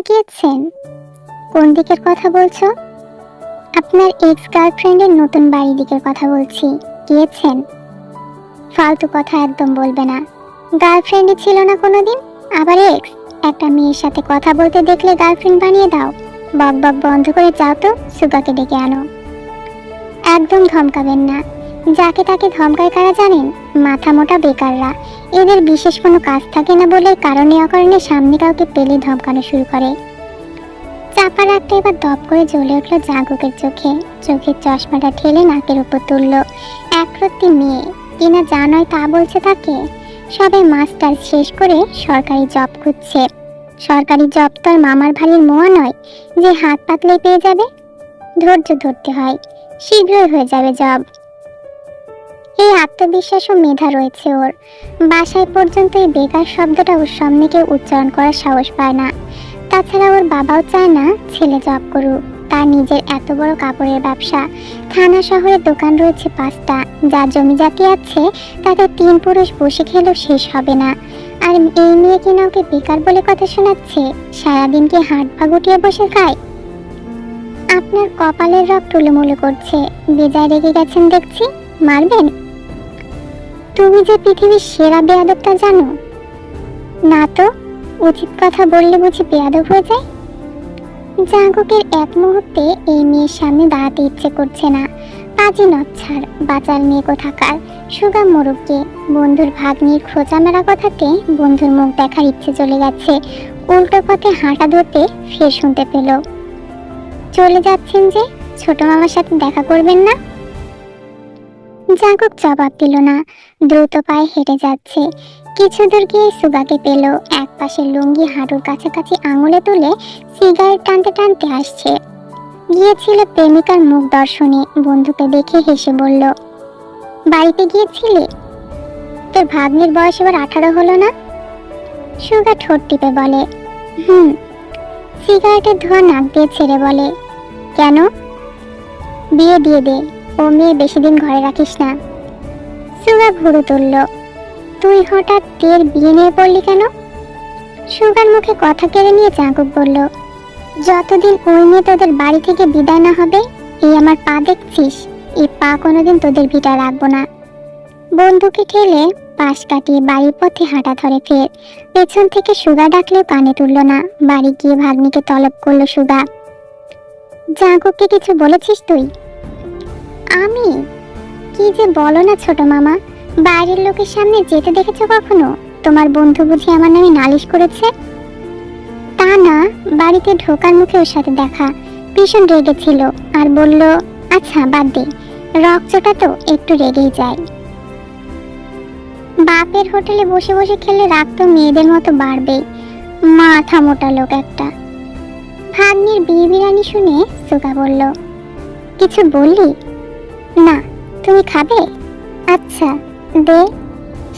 গিয়েছেন? কোন দিকের কথা বলছো? আপনার এক্স গার্লফ্রেন্ডের নতুন বাড়ির দিকের কথা বলছি। গিয়েছেন? ফালতু কথা একদম বলবে না। গার্লফ্রেন্ডই ছিল না কোনোদিন, আবার এক্স? একটা মেয়ের সাথে কথা বলতে দেখলে গার্লফ্রেন্ড বানিয়ে দাও। বক বক বন্ধ করে যাও তো, সুগাকে ডেকে আনো। একদম ধমকাবেন না। যাকে তাকে ধমকায় কারা জানেন? মাথা মোটা বেকাররা। এদের বিশেষ কোনো কাজ থাকে না বলে কারণে অকারণে সামনে কাউকে পেলে ধমকানো শুরু করে। চাপা রাগটা এবার দপ করে জ্বলে উঠল জাঙ্কুকের চোখে। চোখের চশমাটা ঠেলে নাকের উপর তুলল। একরত্তি মেয়ে, কিনা যা নয় তা বলছে তাকে। সবে মাস্টার শেষ করে সরকারি জব খুঁজছে। সরকারি জব তো আর মামার ভালির মোয়া নয় যে হাত পাতলেই পেয়ে যাবে। ধৈর্য ধরতে হয়, শীঘ্রই হয়ে যাবে জব। এই আত্মবিশ্বাস ও মেধা রয়েছে ওর। বাসায় পর্যন্ত এই বেকার শব্দটা ওর সামনে কেউ উচ্চারণ করার সাহস পায় না। তাছাড়া ওর বাবাও চায় না ছেলে জব করুক। তার নিজের এত বড় কাপড়ের ব্যবসা, থানা শহরে দোকান রয়েছে 5টা, যা জমি জাতি আছে তাতে 3 পুরুষ বসে খেলেও শেষ হবে না। আর এই মেয়ে কিনা ওকে বেকার বলে কথা শোনাচ্ছে। সারাদিন কি হাত পা গুটিয়ে বসে খায়? আপনার কপালের রক টুলুমুলু করছে। বেজায় রেগে গেছেন দেখছি, মারবেন? তুমি যে পৃথিবীর সেরা বেয়াদবটা জানো না তো? উচিত কথা বললে বুঝি বেয়াদব হয়ে যায়? জাঙ্কুকের এক মুহূর্তে এই মেয়ের সামনে দাঁড়াতে ইচ্ছে করছে না। পাজি নচ্ছার বাচাল মেয়ে কোথাকার। সুগা মরুককে বন্ধুর ভাগ্নির খোঁচা মেরা কথাতে বন্ধুর মুখ দেখার ইচ্ছে চলে গেছে। উল্টো পথে হাঁটা ধরতে ফের শুনতে পেল, চলে যাচ্ছেন যে, ছোট মামার সাথে দেখা করবেন না? জাঙ্কুক জবাব দিল না। দ্রুত পায়ে হেঁটে যাচ্ছে। কিছু দূর গিয়ে সুগাকে পেল। এক পাশে লুঙ্গি হাঁটুর কাছাকাছি আঙুলে তুলে সিগারেট টানতে টানতে আসছে। গিয়েছিল প্রেমিকার মুখ দর্শনে। বন্ধুকে দেখে হেসে বলল, বাড়িতে গিয়েছিলে? তোর ভাগ্নির বয়স এবার 18 হলো না? সুগা ঠোঁট টিপে বলে, সিগারেটের ধোঁয়া নাক দিয়ে ছেড়ে বলে, কেন? বিয়ে দিয়ে দে, ও মেয়ে বেশি দিন ঘরে রাখিস না। সুগা ভুরু তুলল, তুই হঠাৎ তের বিয়ে নিয়ে পড়লি কেন? সুগার মুখে কথা কেড়ে নিয়ে জাঙ্কুক বলল, যতদিন ওই মেয়ে তোদের বাড়ি থেকে বিদায় না হবে, এই আমার পা দেখছিস, এই পা কোনোদিন তোদের ভিটায় রাখবো না। বন্ধুকে ঠেলে পাশ কাটিয়ে বাড়ির পথে হাঁটা ধরে ফের। পেছন থেকে সুগা ডাকলেও কানে তুলল না। বাড়ি গিয়ে ভাগ্নিকে তলব করলো সুগা। জাঙ্কুককে কিছু বলেছিস তুই? আমি? কি যে বলো না ছোট মামা, বাইরের লোকের সামনে যেতে দেখেছো কখনো? তোমার বন্ধু বুঝি আমার নামে নালিশ করেছে? তা না, বাড়িতে ঢোকার মুখে ওর সাথে দেখা। ভীষণ রেগেছিল আর বলল, আচ্ছা বাদ দে, রক্তটা তো একটু রেগেই যায়। বাপের হোটেলে বসে বসে খেলে রাগ তো মেয়েদের মতো বাড়বেই। মাথা মোটা লোক একটা। ভাগ্নির বিড়বিড়ানি শুনে সুগা বলল, কিছু বললি? না, তুমি খাবে? আচ্ছা দে।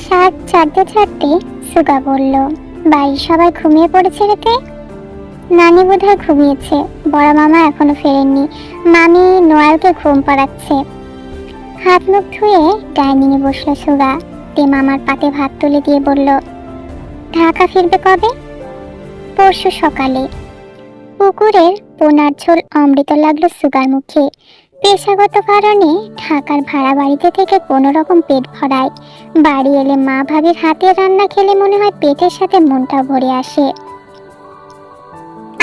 শার্ট ছাড়তে ছাড়তে সুগা বলল, বাড়ির সবাই ঘুমিয়ে পড়েছে রেতে? নানি বোধহয় ঘুমিয়েছে, বড় মামা এখনো ফেরেননি। মামি নোয়ালকে ঘুম পাড়াচ্ছে। হাত মুখ ধুয়ে ডাইনিং এ বসলো সুগা। তে মামার পাতে ভাত তুলে দিয়ে বলল, ঢাকা ফিরবে কবে? পরশু সকালে। পুকুরের পোনার ঝোল অমৃত লাগলো সুগার মুখে। পেশাগত কারণে ঢাকার ভাড়া বাড়িতে থেকে কোনো রকম পেট ভরায়। বাড়ি এলে মা ভাবির হাতের রান্না খেলে মনে হয় পেটের সাথে মনটা ভরে আসে।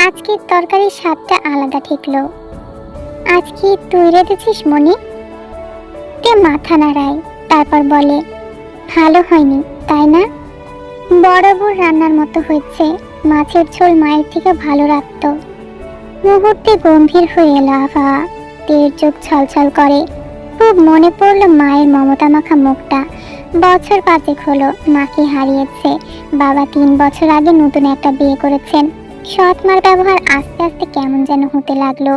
আজকের তরকারির স্বাদটা আলাদা ঠেকলো। আজ কি তুই রেঁধেছিস মনি? তে মাথা নাড়ায়, তারপর বলে, ভালো হয়নি তাই না? বড় বউর রান্নার মতো হয়েছে। মাছের ঝোল মায়ের থেকে ভালো রাখত। মুহূর্তে গম্ভীর হয়ে এলো আভা। তের চোখ ছলছল করে। খুব মনে পড়লো মায়ের মমতা মাখা মুখটা। বছর 5 হলো মাকে হারিয়েছে। বাবা 3 বছর আগে নতুন একটা বিয়ে করেছেন। সৎ মার ব্যবহার আস্তে আস্তে কেমন যেন হতে লাগলো।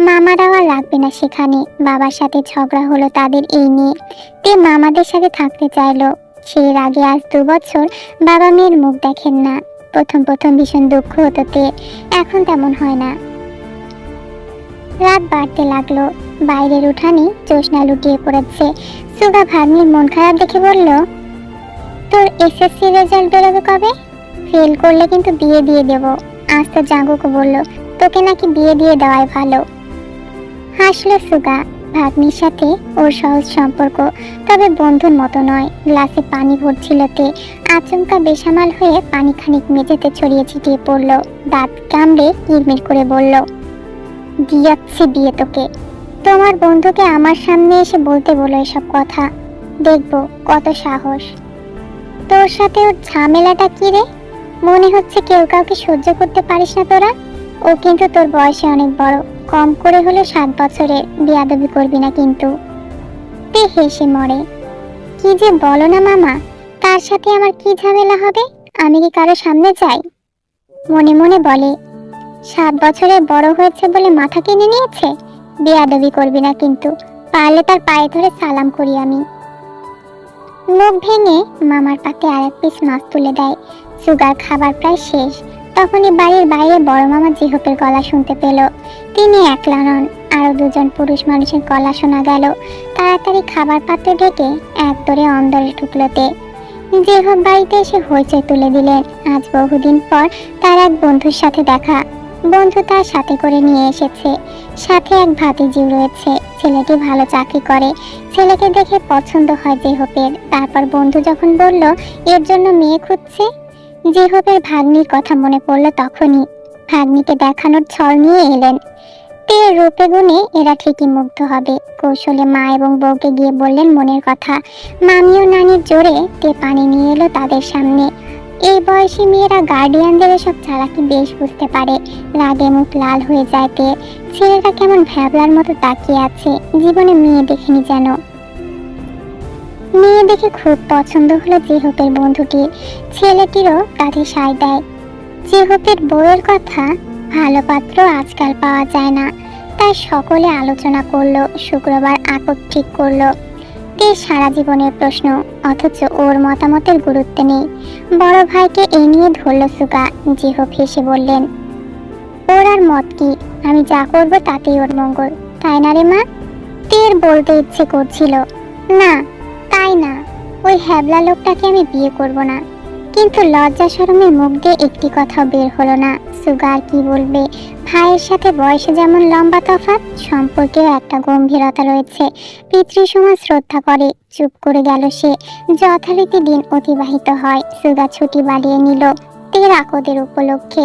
মামারাও আর রাখবে না সেখানে। বাবার সাথে ঝগড়া হলো তাদের এই নিয়ে। তে মামাদের সাথে থাকতে চাইলো। সেই আগে আজ 2 বছর বাবা মেয়ের মুখ দেখেন না। প্রথম ভীষণ দুঃখ হতো তে, এখন তেমন হয় না। রাত বাড়তে লাগলো। বাইরের উঠানে জ্যোৎস্না লুটিয়ে পড়েছে। সুগা ভাগ্নির মন খারাপ দেখে বলল, তোর এসএসসি রেজাল্ট বেরোবে কবে? ফেল করলে কিন্তু বিয়ে দিয়ে দেব। আজ তো জাঙ্গুকে বলল তোকে নাকি বিয়ে দিয়ে দেওয়াই ভালো। হাসলো সুগা। ভাগ্নির সাথে ওর সহজ সম্পর্ক, তবে বন্ধুর মতো নয়। গ্লাসে পানি ভরছিল তে, আচমকা বেসামাল হয়ে পানি খানিক মেঝেতে ছড়িয়ে ছিটিয়ে পড়ল। দাঁত কামড়ে কিরমির করে বলল, দিয়াচ্ছি বিয়ে তোকে। তোমার বন্ধুকে আমার সামনে এসে বলতে বলো এসব কথা, দেখবো কত সাহস। তোর সাথে ওর ঝামেলাটা কি রে? মনে হচ্ছে কেউ কাউকে সহ্য করতে পারিস না তোরা। ও কিন্তু তোর বয়সে অনেক বড়, কম করে হলো 7 বছরের। বেয়াদবি করবি না কিন্তু। তে হেসে মরে। কি যে বলো না মামা, তার সাথে আমার কি ঝামেলা হবে? আমি কি কারো সামনে যাই? মনে মনে বলে, 7 বছরের বড় হয়েছে বলে মাথা কিনে নিয়েছে। বেয়াদবি করবি না কিন্তু, পারলে তার পায়ে ধরে সালাম করি আমি। মুখ ভেঙে মামার পাতে আর এক পিস মাছ তুলে দেয়। সুগার খাবার প্রায় শেষ। তখনই বাড়ির বাইরে বড় মামা জিহপের গলা শুনতে পেল। তিনি একলা নন, আরো 2জন পুরুষ মানুষের গলা শোনা গেল। তাড়াতাড়ি খাবার পাত্র ডেকে এক দরে অন্দরে ঢুকলোতে। জিহপ বাড়িতে এসে হইচই তুলে দিলেন। আজ বহুদিন পর তার এক বন্ধুর সাথে দেখা। বন্ধু তার সাথে করে নিয়ে এসেছে। সাথে এক ভাতিজিও রয়েছে। ছেলেটি ভালো চাকরি করে। ছেলেকে দেখে পছন্দ হয় জিহপের। তারপর বন্ধু যখন বলল এর জন্য মেয়ে খুঁজছে, জিহপের ভাগ্নির কথা মনে পড়লো তখনই। ভাগ্নিকে দেখানোর ছল নিয়ে এলেন। তে রূপে গুণে এরা ঠিকই মুগ্ধ হবে। কৌশলে মা এবং বউকে গিয়ে বললেন মনের কথা। মামি ও নানির জোরে তে পানি নিয়ে এলো তাদের সামনে। এই বয়সী মেয়েরা গার্ডিয়ানদের এসব চালাকি বেশ বুঝতে পারে। রাগে মুখ লাল হয়ে যায় তে। ছেলেটা কেমন ভ্যাবলার মতো তাকিয়ে আছে, জীবনে মেয়ে দেখেনি যেন। মেয়ে দেখে খুব পছন্দ হলো জিহপের বন্ধুটির। ছেলেটিরও কাঁধে সায় দেয়। জিহপের বউয়ের কথা, ভালো পাত্র আজকাল পাওয়া যায় না, তাই সকলে আলোচনা করলো। শুক্রবার আকট ঠিক করলো। তে সারা জীবনের প্রশ্ন, অথচ ওর মতামতের গুরুত্ব নেই। বড় ভাইকে এই নিয়ে ধরলো সুগা। জিহপ হেসে বললেন, ওর আর মত কি? আমি যা করবো তাতেই ওর মঙ্গল, তাই না রে মা? তের বলতে ইচ্ছে করছিল, না তাই না, ওই হ্যাবলা লোকটাকে আমি বিয়ে করব না। কিন্তু লজ্জা শরমে মুখ দিয়ে একটি কথাও বের হলো না। সুগা আর কি বলবে? ভাইয়ের সাথে বয়সে যেমন লম্বা তফাৎ, সম্পর্কেও একটা গম্ভীরতা রয়েছে। পিতৃসমাজ শ্রদ্ধা করে। চুপ করে গেল সে। যথারীতি দিন অতিবাহিত হয়। সুগা ছুটি বাড়িয়ে নিল তের আকদের উপলক্ষে।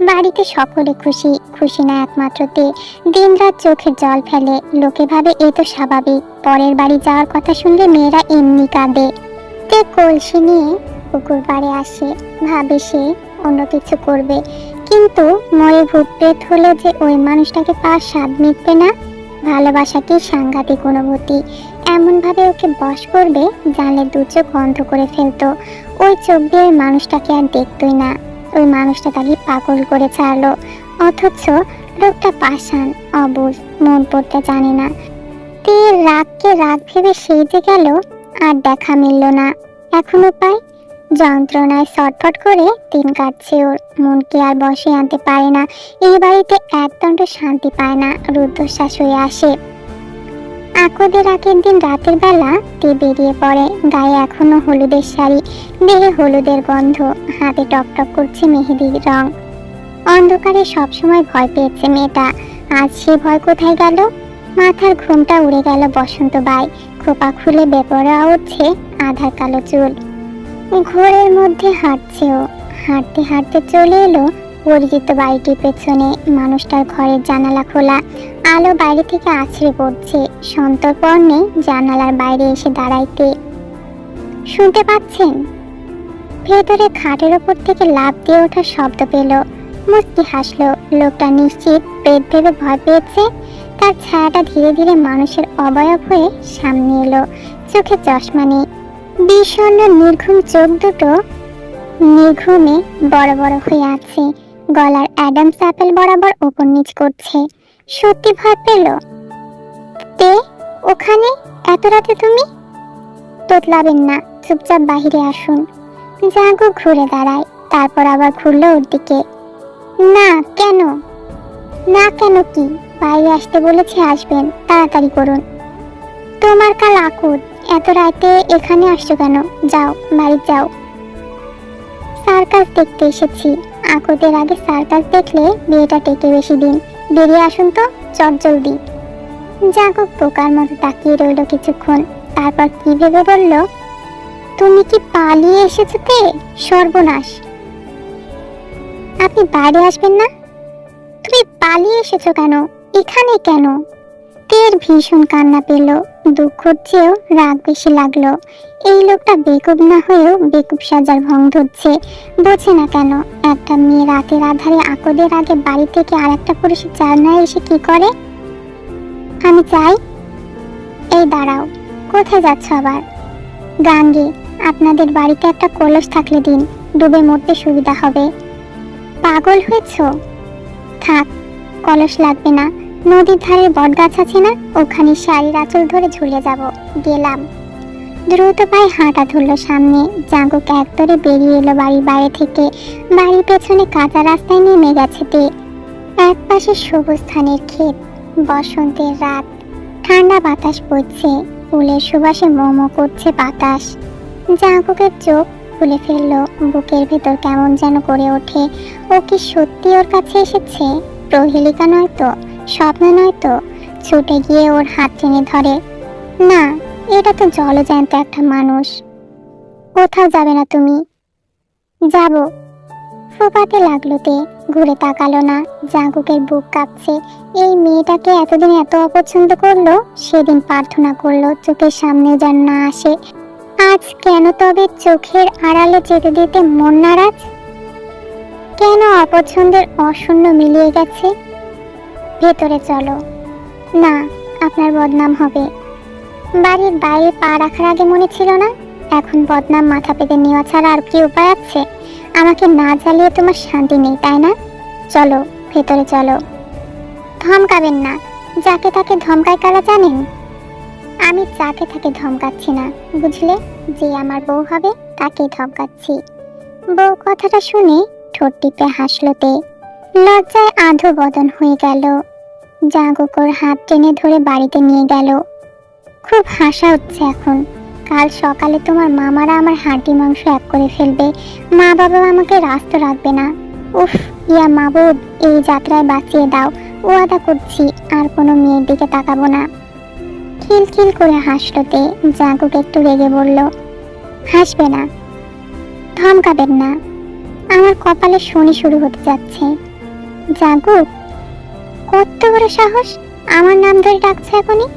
বাড়িতে সকলে খুশি। খুশি না একমাত্র তে। দিন রাত চোখের জল ফেলে। লোকে ভাবে এ তো স্বাভাবিক। পরের বাড়ি যাওয়ার কথা শুনলে মেয়েরা এমনি কাঁদে। তে কলসি নিয়ে পুকুর পাড়ে আসে। ভাবে সে অন্য কিছু করবে, কিন্তু মরে ভূত প্রেত হলে যে ওই মানুষটাকে পাওয়ার স্বাদ মিটবে না। ভালোবাসা কি সাংঘাতিক অনুভূতি। এমন ভাবে ওকে বশ করবে জানলে দু চোখ অন্ধ করে ফেলতো। ওই চোখ দিয়ে ওই মানুষটাকে আর দেখতই না। ওই মানুষটা তাকে পাগল করে ছাড়লো। অথচ লোকটা পাষাণ, অবুঝ, মন পড়তে জানে না। তে রাগকে রাগ ভেবে সেই যে গেল, আর দেখা মিলল না। এখনো পায় যন্ত্রণায় ছটফট করে দিন কাটছে ওর। মনকে আর বসে আনতে পারে না। এই বাড়িতে একদণ্ড শান্তি পায় না। রুদ্ধশ্বাস হয়ে আসে। আকদের আগের দিন রাতের বেলা তে বেরিয়ে পড়ে। গায়ে এখনো হলুদের শাড়ি, দেহে হলুদের গন্ধ, হাতে টকটক করছে মেহেদির রং। অন্ধকারে সবসময় ভয় পেয়েছে মেয়েটা। আজ সে ভয় কোথায় গেল? মাথার ঘুমটা উড়ে গেল বসন্ত বাই। খোপা খুলে বেপরোয়া উঠছে আধার কালো চুল। ঘোরের মধ্যে হাঁটছে ও। হাঁটতে হাঁটতে চলে এলো পরিচিত বাড়িটির পেছনে। মানুষটার ঘরের জানালা খোলা। আলো বাইরে থেকে আছড়ে পড়ছে। সন্তর্পণে জানালার বাইরে এসে দাঁড়াইতে। শুনতে পাচ্ছেন? ভেতরে খাটের ওপর থেকে লাফ দিয়ে ওঠার শব্দ পেল। মুচকি হাসলো। লোকটা নিশ্চিত পেট ভেবে ভয় পেয়েছে। তার ছায়াটা ধীরে ধীরে মানুষের অবয়ব হয়ে সামনে এলো। চোখে চশমা নেই। বিষণ্ণ নির্ঘুম চোখ দুটো নির্ঘুমে বড় বড় হয়ে আছে। গলার অ্যাডামস অ্যাপেল বরাবর ওপর নিচ করছে। সত্যি ভয় পেল। তে ওখানে এত রাতে তুমি? তোতলাবেন না, চুপচাপ বাহিরে আসুন। জাগো ঘুরে দাঁড়ায়। তারপর আবার ঘুরলো ওর দিকে। না কেন? না কেন কি? বাইরে আসতে বলেছে, আসবেন, তাড়াতাড়ি করুন। তোমার কাল আকুত, এত রাতে এখানে আসছো কেন? যাও বাড়ি যাও। সার্কাস দেখতে এসেছি। আকদের আগে সার্কাস দেখলে বিয়েটা টেকে বেশি দিন। বেরিয়ে আসুন তো, চট জলদি। জাঙ্কুক বোকার মতো তাকিয়ে রইল কিছুক্ষণ, তারপর কি ভেবে বলল, তুমি কি পালিয়ে এসেছো তে? সর্বনাশ, আপনি বাইরে আসবেন না? তুমি পালিয়ে এসেছো কেন? এখানে কেন? তের ভীষণ কান্না পেল, দুঃখর চেয়েও রাগ বেশি লাগলো। এই লোকটা বেকুব না হয়েও বেকুব সাজার ভং ধরছে। বোঝে না কেন একটা মেয়ে রাতের আধারে আকদের আগে বাড়ি থেকে আর একটা পুরুষের জানালায় এসে কি করে। আমি চাই। এই দাঁড়াও, কোথায় যাচ্ছ আবার? গাঙ্গে, আপনাদের বাড়িতে একটা কলস থাকলে দিন, ডুবে মরতে সুবিধা হবে। পাগল হয়েছ? থাক, কলস লাগবে না। নদীর ধারে বটগাছ আছে না, ওখানে শাড়ির আঁচল ধরে ঝুলে যাব। গেলাম। দ্রুত পায়ে হাঁটা ধরল সামনে। জাঙ্কুক একদরে বেরিয়ে এলো বাড়ির বাইরে থেকে। বাড়ির পেছনে কাঁচা রাস্তায় নেমে গেছে তে। এক পাশে সবুজ ধানের ক্ষেত, বসন্তের রাত, ঠান্ডা বাতাস বইছে, ফুলের সুবাসে মোমো করছে বাতাস। জাঙ্কুকের চোখ খুলে ফেললো, বুকের ভেতর কেমন যেন করে ওঠে। ও কি সত্যি ওর কাছে এসেছে? প্রহেলিকা নয় তো, স্বপ্ন নয় তো? ছুটে গিয়ে ওর হাত টেনে ধরে। না, এটা তো জলজ্যান্ত একটা মানুষ। কোথাও যাবে না তুমি? যাব। ফোপাতে লাগলো তে, ঘুরে তাকালো না। জাঙ্কুকের বুক কাঁপছে। এই মেয়েটাকে এতদিন এত অপছন্দ করলো, সেদিন প্রার্থনা করলো চোখের সামনে যেন না আসে। আজ কেন তবে চোখের আড়ালে যেতে দিতে মন নারাজ? কেন অপছন্দের অশূন্য মিলিয়ে গেছে? ভেতরে চলো। না, আপনার বদনাম হবে। বাড়ির বাইরে পা রাখার আগে মনে ছিল না? এখন বদনাম মাথা পেতে নেওয়া ছাড়া আর কি উপায় আছে? আমাকে না জ্বালিয়ে তোমার শান্তি নেই, তাই না? চলো, ভেতরে চলো। ধমকাবেন না। যাকে তাকে ধমকায় কারা জানেন? আমি যাকে তাকে ধমকাচ্ছি না, বুঝলে? যে আমার বউ হবে তাকেই ধমকাচ্ছি। বউ কথাটা শুনে ঠোঁট টিপে হাসলো তে। লজ্জায় আধো বদন হয়ে গেল। জাঙ্কুক ওর হাত টেনে ধরে বাড়িতে নিয়ে গেল। খুব হাসা হচ্ছে এখন। কাল সকালে তোমার মামারা আমার হাঁটি মাংস এক করে ফেলবে। মা বাবা আমাকে রাস্ত রাখবে না। উফ, ইয়া মাবুদ, এই যাত্রায় বাঁচিয়ে দাও। ওয়াদা করছি আর কোনো মেয়ের দিকে তাকাবো না। খিলখিল করে হাসলো তে। জাঙ্কুক একটু রেগে বলল, হাসবে না, ধমকাবেন না। আমার কপালে শনি শুরু হতে যাচ্ছে। জাঙ্কুক, কত বড় সাহস আমার নাম ধরে ডাকছে এখনই?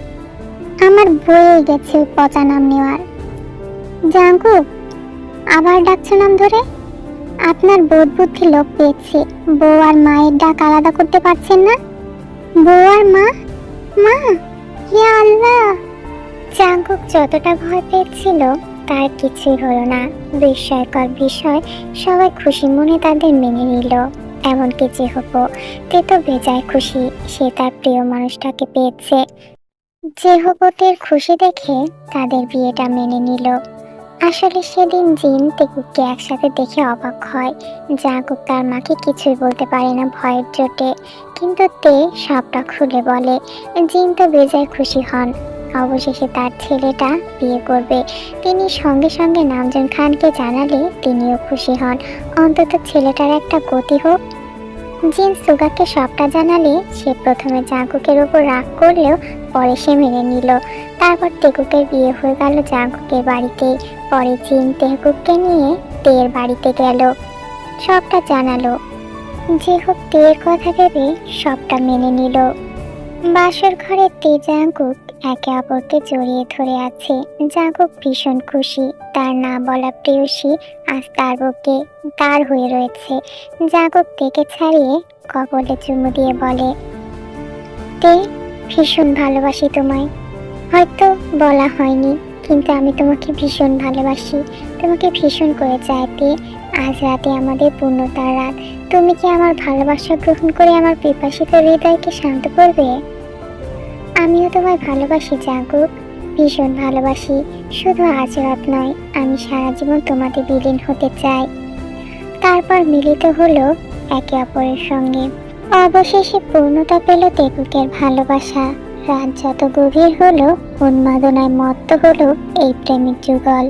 আমার বয়ে গেছে ওই পচা নাম নেওয়ার। জাঙ্কুক, আবার ডাকছে নাম ধরে? আপনার বোধ বুদ্ধি লোপ পেয়েছে। বউ আর মায়ের ডাক আলাদা করতে পারছেন না? বউ আর মা? মা, ইয়া আল্লাহ! জাঙ্কুক যতটা ভয় পেয়েছিল তার কিছুই হলো না। বিস্ময়কর বিষয়, সবাই খুশি মনে তাদের মেনে নিল। এমনকি যেহবো, তে তো বেজায় খুশি, সে তার প্রিয় মানুষটাকে পেয়েছে। যেহবতের খুশি দেখে তাদের বিয়েটা মেনে নিল। আসলে সেদিন জিন তেকুকে একসাথে দেখে অবাক হয়। জাঙ্কুক তার মাকে কিছুই বলতে পারে না ভয়ের চোটে, কিন্তু তে সবটা খুলে বলে। জিন তো বেজায় খুশি হন। অবশেষে তার ছেলেটা বিয়ে করবে। তিনি সঙ্গে সঙ্গে নামজন খানকে জানালে তিনিও খুশি হন। অন্তত ছেলেটার একটা গতি হোক। জিন সুগাকে সবটা জানালে সে প্রথমে জাঙ্কুকের উপর রাগ করলেও পরে সে মেনে নিল। তারপর তেকুকের বিয়ে হয়ে গেল জাঙ্কুকের বাড়িতে। পরে জিন তেকুককে নিয়ে তের বাড়িতে গেল, সবটা জানালো। যে হোক, তের কথা ভেবে সবটা মেনে নিল। বাসর ঘরে তে জাঙ্কুক একে অপরকে জড়িয়ে ধরে আছে। জাঙ্কুক ভীষণ খুশি, তার না বলা প্রেয়সী আজ তার বুকে তার হয়ে রয়েছে। জাঙ্কুক তেকে ছাড়িয়ে কপালে চুমু দিয়ে বলে, তে, ভীষণ ভালোবাসি তোমায়। হয়তো বলা হয়নি, কিন্তু আমি তোমাকে ভীষণ ভালোবাসি। তোমাকে ভীষণ করে চাইতে। আজ রাতে আমাদের পূর্ণতার রাত। তুমি কি আমার ভালোবাসা গ্রহণ করে আমার পিপাসিত হৃদয়কে শান্ত করবে? আমিও তোমায় ভালোবাসি জাঙ্কুক, ভীষণ ভালোবাসি। শুধু আজ রাত নয়, আমি সারা জীবন তোমাদের বিলীন হতে চাই। তারপর মিলিত হলো একে অপরের সঙ্গে। অবশেষে পূর্ণতা পেল তেকুকের ভালোবাসা। রাত যত গভীর হলো, উন্মাদনায় মত্ত হলো এই প্রেমিক যুগল।